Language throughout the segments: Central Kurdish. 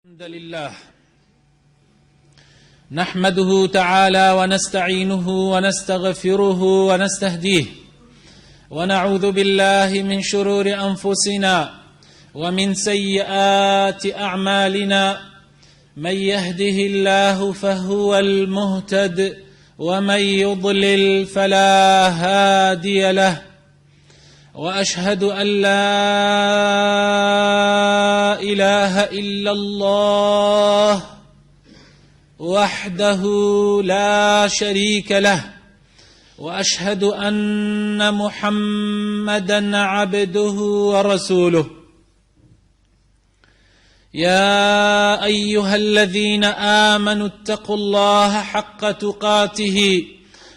الحمد لله نحمده تعالى ونستعينه ونستغفره ونستهديه ونعوذ بالله من شرور أنفسنا ومن سيئات أعمالنا من يهده الله فهو المهتد ومن يضلل فلا هادي له وأشهد أن لا إله إلا الله وحده لا شريك له وأشهد أن محمدا عبده ورسوله يا أيها الذين آمنوا اتقوا الله حق تقاته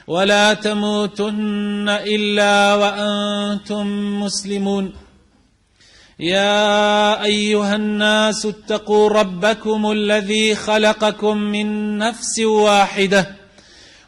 ولا تموتن إلا وأنتم مسلمون يا أيها الناس اتقوا ربكم الذي خلقكم من نفس واحدة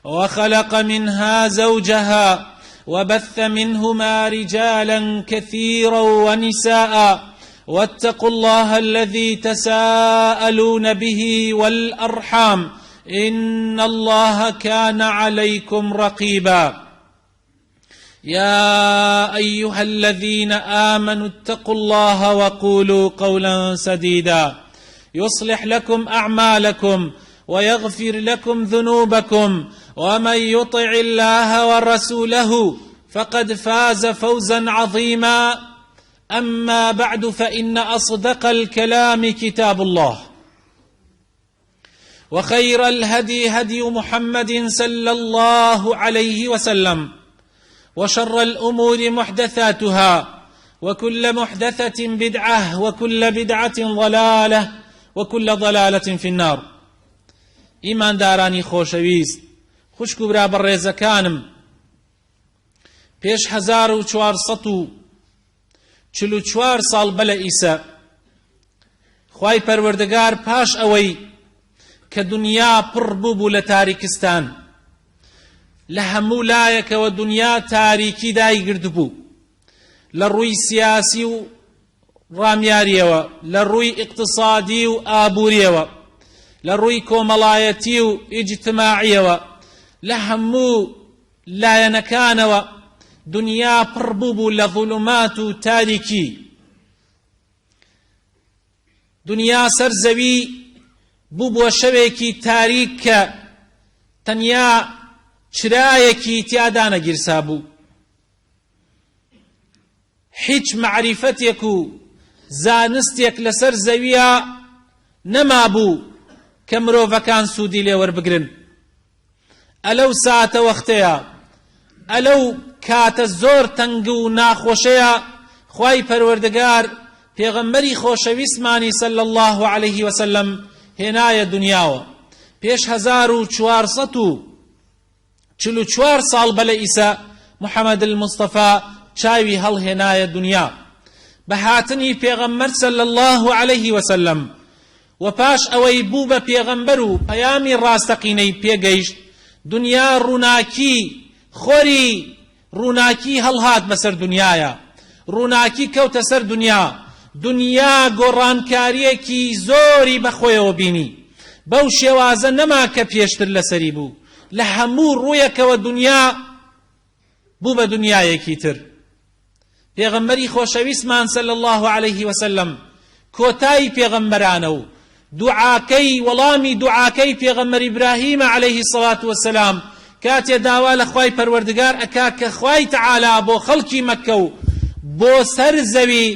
وخلق منها زوجها وبث منهما رجالا كثيرا ونساء واتقوا الله الذي تساءلون به والأرحام إن الله كان عليكم رقيبا يا أيها الذين آمنوا اتقوا الله وقولوا قولا سديدا يصلح لكم أعمالكم ويغفر لكم ذنوبكم ومن يطع الله ورسوله فقد فاز فوزا عظيما أما بعد فإن أصدق الكلام كتاب الله وخير الهدي هدي محمد صلى الله عليه وسلم وشر الأمور محدثاتها وكل محدثة بدعة وكل بدعة ضلالة وكل ضلالة في النار إيمان داراني خوشويست خوشكو برا برێزەکانم پێش 1444 ساڵ بەلە ئیسە خوای پەروەردگار پاش ئەوەی کە دنیا پڕ بوو لە تاریکستان لە هەموو لایەکەوە دنیا تاریکی دایگرت بوو لە ڕووی سیاسی و ڕامیاریەوە لە ڕووی ئیقتصادی و ئابووریەوە لە ڕووی کۆمەڵایەتی و ئیجتماعیەوە لە هەموو لایەنەکانەوە دنیا پڕ بوو لە ظولمات و تاریکی دنیا سەر زەوی بوو بۆ شەوێکی تاریک کە تەنیا چرایەکی تیادا نەگیرسا بوو هیچ معریفەتێک و زانستێک لەسەر زەویە نەما بوو کە مرۆڤەکان سوودی لێ وەربگرن ئەلەو ساتە وەختەیە ئەلەو کاتە زۆر تەنگ و ناخۆشەیە خوای پەروەردگار پێغەمبەری خۆشەویستمانی صلی الله عليه وسلم هێنایە دنیاوە پێش 1444 ساڵ بەلە ئیسە محەممەد المستەفا چاوی هەڵهێنایە دنیا بە هاتنی پێغەمبەر صلی الله عليه وسلم و پاش ئەوەی بوو بە پێغەمبەر و پەیامی ڕاستەقینەی پێگەیشت دنیا ڕووناکی خۆری ڕووناکی هەڵهات بەسەر دنیایە ڕووناکی کەوتە سەر دنیا گۆڕانکاریەکی زۆری بەخۆیەوە بینی بەو شێوازە نەما کە پێشتر لەسەری بوو لە هەموو ڕوویەکەوە دنیا بوو بە دنیایەکی تر پێغەمبەری خۆشەویستمان صلی الله عليه وسلم کۆتایی پێغەمبەرانە و دوعاکەی وەڵامی دوعاکەی پێغەمبەر ئیبراهیم عليه الصلاة والسلام کاتێ داوا لە خوای پەروەردگار ئەکا کە خوای تەعالا بۆ خەڵکی مەککە و بۆ سەر زەوی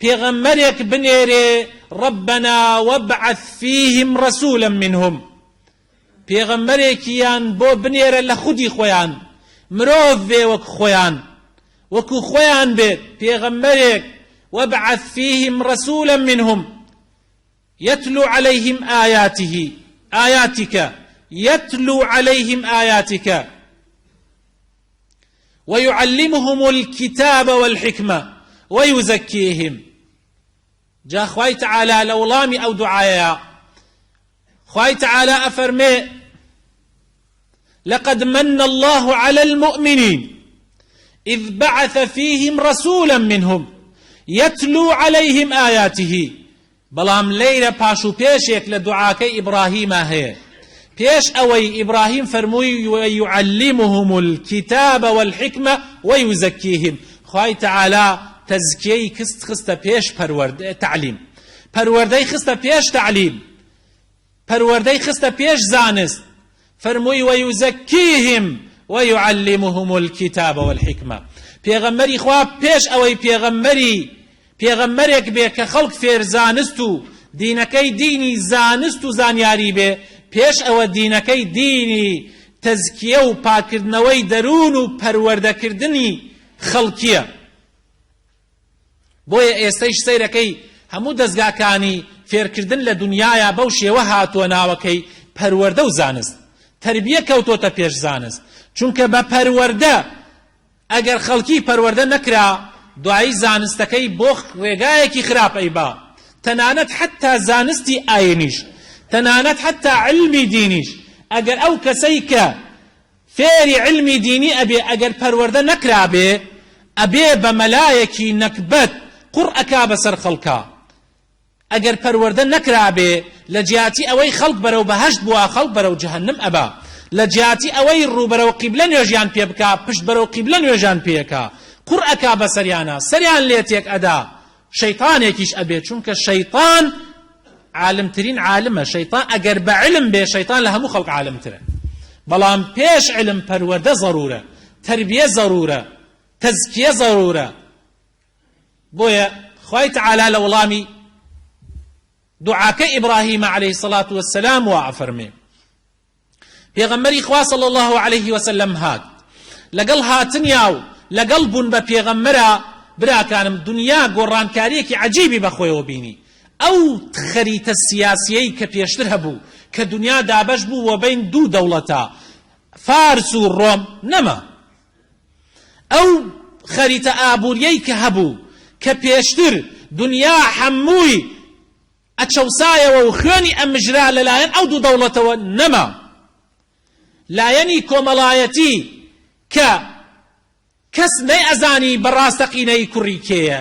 پێغەمبەرێک بنێرێ ربنا وابعث فيهم رسولا منهم پێغەمبەرێکیان بۆ بنێرە لە خودی خۆیان مرۆڤ بێ وەکو خۆیان بێت پێغەمبەرێک وابعث فيهم رسولا منهم يتلو عليهم آياتك يتلو عليهم آياتك ويعلمهم الكتاب والحكمة ويزكيهم جاء خواهي تعالى لولامي أو دعايا خواهي تعالى أفرمي لقد من الله على المؤمنين إذ بعث فيهم رسولا منهم يتلو عليهم آياته بەڵام لەیرە پاش و پێشێک لە دوعاکەی ئیبراهیمە هەیە. پێش ئەوەی ئیبراهیم فەرمووی ويعلمهم الكتاب والحكمة ويزكيهم، خوای تەعالا تەزکیەی کست خستە پێش تعلیم، پەروەردەی خستە پێش تعلیم، پەروەردەی خستە پێش زانست، فەرمووی ويزكيهم ويعلمهم الكتاب والحكمة. پێغەمبەری خوا پێش ئەوەی پێغەمبەرێک بێ کە خەڵک فێر زانست و دینەکەی دینی زانست و زانیاری بێ، پێش ئەوە دینەکەی دینی تەزکیە و پاکردنەوەی دەروون و پەروەردەکردنی خەڵکیە. بۆیە ئێستەیش سەیرەکەی هەموو دەستگاکانی فێرکردن لە دنیاە بەو شێوە هاتووە ناوەکەی پەروەردە و زانست، تربیە کەوتۆتە پێش زانست. چونکە بە پەروەردە ئەگەر خەڵکی پەروەردە نەکرا، دوایی زانستەکەی بۆ ڕێگایەکی خراپەی با، تەنانەت حتا زانستی ئاینیش، تەنانەت حتا علمی دینیش، ئەگەر ئەو کەسەی کە فێری علمی دینی ئەبێ ئەگەر پەروەردە نەکرا بێ، ئەبێ بە مەلایەکی نەکبەت قورئەکا بەسەر خەڵکا. ئەگەر پەروەردە نەکرا بێ لە جیاتی ئەوەی خەڵک بەرەو بەهەشت بووە، خەڵک بەرەو جەهەنەم ئەبا، لە جیاتی ئەوەی ڕوو بەرەو قیبلە نوێژیان پێ بکا، پشت بەرەو قیبلە نوێژیان پێکا، قورئەکا بەسەریانە، سەریان لێتێک ئەدا، شەیطانێکیش ئەبێ. چونکە شەیطان عالمترین عالمە. شەیطان ئەگەر بە علم بێ، شەیطان لە هەموو خەڵک عالمترە. بەڵام پێش علم پەروەردە ضرورە، تربیە ضرورە، تەزکیە ضرورە. بۆیە خوای تەعالا لە وەڵامی دوعاکەی ئیبراهیم عەلەیهی سەڵات وەسسەلام وا ئەفەرمێ، پێغەمبەری خوا صلی الله عەلەیهی وەسەلەم هات، لەگەڵ هاتنیا و لەگەڵ بوون بە پێغەمبەرە، براکانم دنیا گۆڕانکاریەکی عەجیبی بەخۆیەوە بینی. ئەو خەریتە سیاسیەی کە پێشتر هەبوو کە دنیا دابەش بوو وە بین دوو دەوڵەتە، فارس و ڕۆم، نەما. ئەو خەریتە ئابووریەی کە هەبوو کە پێشتر دنیا هەمووی ئەچەوسایەوە و خوێنی ئەمژرا لەلایەن ئەو دوو دەوڵەتەوە، نەما. لایەنی کۆمەڵایەتی کە کەس نەیئەزانی بەڕاستەقینەی کوڕی کێیە،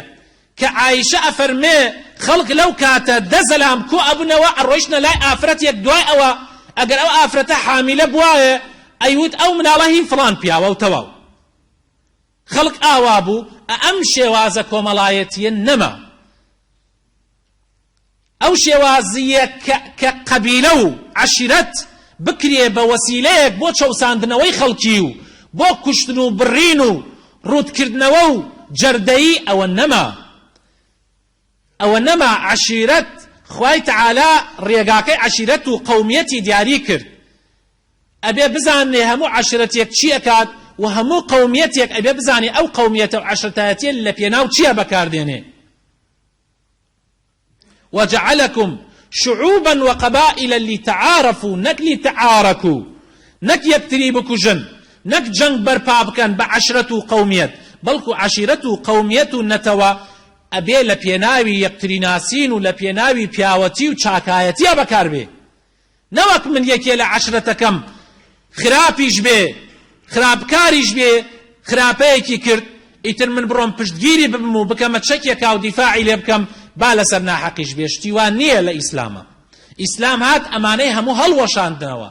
کە عایشە ئەفەرمێ خەڵک لەو کاتە دەزەلام کۆ ئەبوونەوە ئەڕۆیشتنە لای ئافرەتێک، دوای ئەوە ئەگەر ئەو ئافرەتە حامیلە بوایە ئەیوت ئەو مناڵە هی فڵان پیاوە و تەواو. خەڵک ئاوا بوو. ئەم شێوازە کۆمەڵایەتیە نەما. ئەو شێوازیە کە قەبیلە و عەشیرەت بکرێ بە وەسیلەیەک بۆ چەوساندنەوەی خەڵکی و بۆ کوشتن و بڕین و ڕوودکردنەوە و جەردەیی، ئەوە نەما. ئەوە نەما. عەشیرەت خوای تەعالا ڕێگاکەی عەشیرەت و قەومیەتی دیاری کرد. ئەبێ بزانێ هەموو عەشیرەتێک چی ئەکات و هەموو قەومیەتێک ئەبێ بزانێ ئەو قەومیەتە و عەشیرەتایەتیە لە پێناو چییە بەکاردێنێ. وجعلكم شعوبا وقبائل لتعارفوا، نەک لتعاركوا، نەک یەکتری بکوژن، نەک جەنگ بەرپا بکەن بە عەشیرەت و قەومیەت، بەڵکو عەشیرەت و قەومیەت و نەتەوە ئەبێ لە پێناوی یەکتری ناسین و لە پێناوی پیاوەتی و چاکایەتیە بەکاربێ. نەوەک من یەکێ لە عەشیرەتەکەم خراپیش بێ، خراپکاریش بێ، خراپەیەکی کرد، ئیتر من بڕۆم پشتگیری ببم و بکەمە چەکێکا و دیفاعی لێ بکەم، با لەسەر ناحەقیش بێ. شتیوان نییە لە ئیسلامە. ئیسلام هات ئەمانەی هەموو هەڵوەشاندنەوە.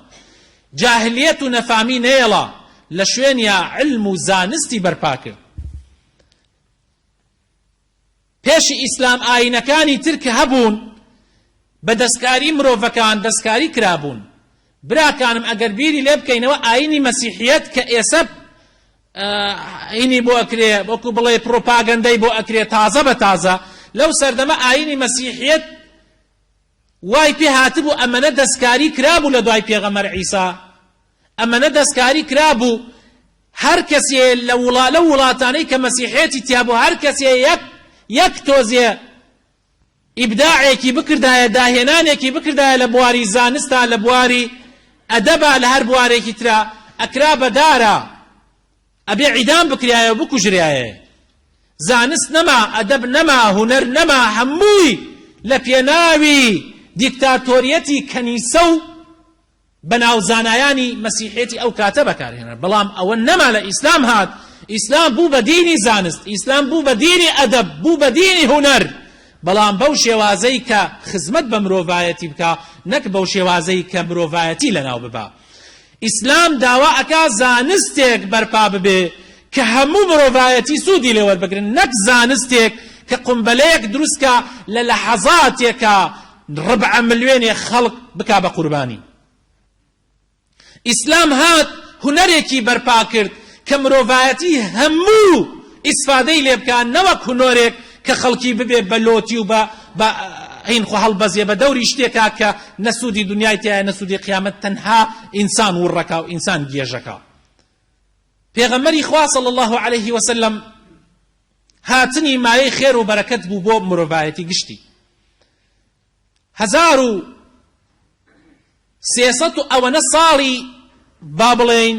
جاهلیەت و نەفامی نێڵە، لە شوێنیا علم و زانستی بەرپا کرد. پێشی ئیسلام ئاینەکانی تر کە هەبوون بە دەستکاری مرۆڤەکان دەستکاری کرابوون. براکانم ئەگەر بیری لێ بکەینەوە ئاینی مەسیحیەت کە ئێسە ئاینی بۆ ئەکرێ، وەکو بڵێ پرۆپاگەندەی بۆ ئەکرێ تازە بە تازە، لەو سەردەمە ئاینی مەسیحیەت وای پێ هاتبوو ئەمەنە دەستکاری کرابوو لە دوای پێغەمبەر عیسا. ئەمەنە دەستکاری کرابوو. هەر کەسێ لە وڵاتانەی کە مەسیحیەتی تیابوو، هەر کەسێ یەک تۆزێ ئیبداعێکی بکردایە، داهێنانێکی بکردایە لە بواری زانستا، لە بواری ئەدەبا، لە هەر بوارێکی ترا، ئەکرا بەدارە، ئەبێ عیدام بکرایە و بکوژرایە. زانست نەما، ئەدەب نەما، هونەر نەما، هەمووی لە پێناوی دیکتاتۆریەتی کەنیسە و بەناو زانایانی مەسیحیەتی ئەو کاتە بەکارهێنا. بەڵام ئەوە نەما. لە ئیسلام هات. ئیسلام بوو بە دینی زانست، ئیسلام بوو بە دینی ئەدەب، بوو بە دینی هونەر، بەڵام بەو شێوازەی کە خزمەت بە مرۆڤایەتی بکە نەک بەو شێوازەی کە مرۆڤایەتی لەناو ببە. ئیسلام داوا ئەکا زانستێک بەرپا ببێ کە هەموو مرۆڤایەتی سوودی لێ وەربگرن، نەک زانستێک کە قومبەلەیەک دروستکە لە لەحەزاتێکە ڕبع ملیۆنێ خەڵق بکا بە قوربانی. ئیسلام هات هونەرێکی بەرپا کرد کە مرۆڤایەتی هەموو ئیسفادەی لێ بکە، نەوەک هونۆرێک کە خەڵکی ببێ بە لۆتی و بە عین خۆ هەڵبەزێ بە دەوری شتێکا کە نەسوودی دنیای تایە نەسوودی قیامەت، تەنها ئینسان وڕەکە و ئینسان گێژەکە. پێغەمبەری خوا صلی الله عليه وسلم هاتنی مایەی خێر و بەرەکەت بوو بۆ مرۆڤایەتی گشتی. 1300 ئەوەنە ساڵی با بڵێین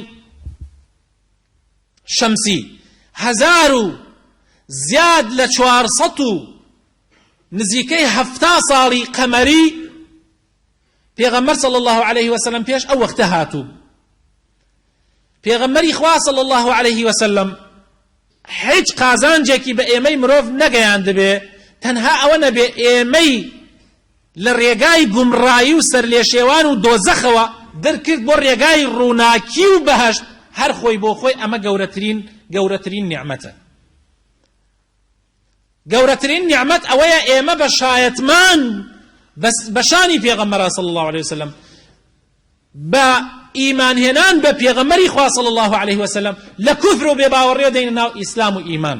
شەمسی، 1000 و زیاد لە 400 و نزیکەی 70 ساڵی قەمەری پێغەمبەر صلی الله عليه وسلم پێش ئەو وەختە هاتوو. پێغەمبەری خوا صلی الله عليه وسلم هیچ قازانجێکی بە ئێمەی مرۆڤ نەگەیاندبێ، تەنها ئەوە نەبێ ئێمەی لە ڕێگای گومڕایی و سەرلێشێوان و دۆزەخەوە دەرکرد بۆ ڕێگای ڕووناکی و بەهەشت، هەر خۆی بۆ خۆی ئەمە گەورەترین نیعمەتە. گەورەترین نیعمەت ئەوەیە ئێمە بە شایەتمان بە شانی پێغەمبەر صلی الله عليه وسلم، بە ئیمانهێنان بە پێغەمبەری خوا صلی الله عليه وسلم لە کوفر و بێباوەڕیەوە دەینە ناو ئیسلام و ئیمان،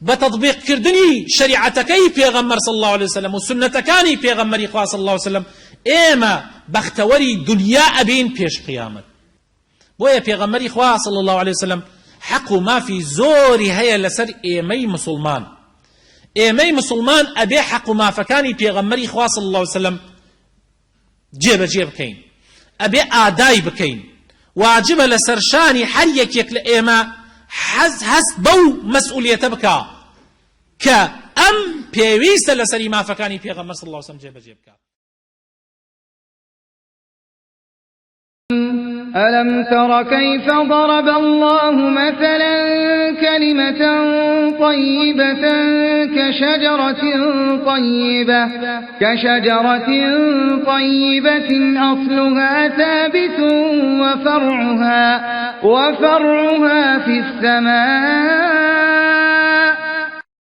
بە تەطبیقکردنی شریعەتەکەی پێغەمبەر صلی الله عليه وسلم و سنەتەکانی پێغەمبەری خوا صلی الله عليه وسلم ئێمە بەختەوەری دنیا ئەبین پێش قیامەت. بۆیە پێغەمبەری خوا صلی الله عليه وسلم حەق و مافی زۆری هەیە لەسەر ئێمەی مسلمان. ئێمەی مسلمان ئەبێ حەق و مافەکانی پێغەمبەری خوا صلی الله عليه وسلم جێبەجێ بکەین، ئەبێ ئادای بکەین. واجبە لەسەر شانی هەر یەکێک لە ئێمە هەست بەو مەسئولیەتە بکە کە ئەم پێویستە لەسەری مافەکانی پێغەمبەر صلی الله عليه وسلم جێبەجێ بکە. ألم تر كيف ضرب الله مثلا كلمة طيبة كشجرة طيبة أصلها ثابت وفرعها في السماء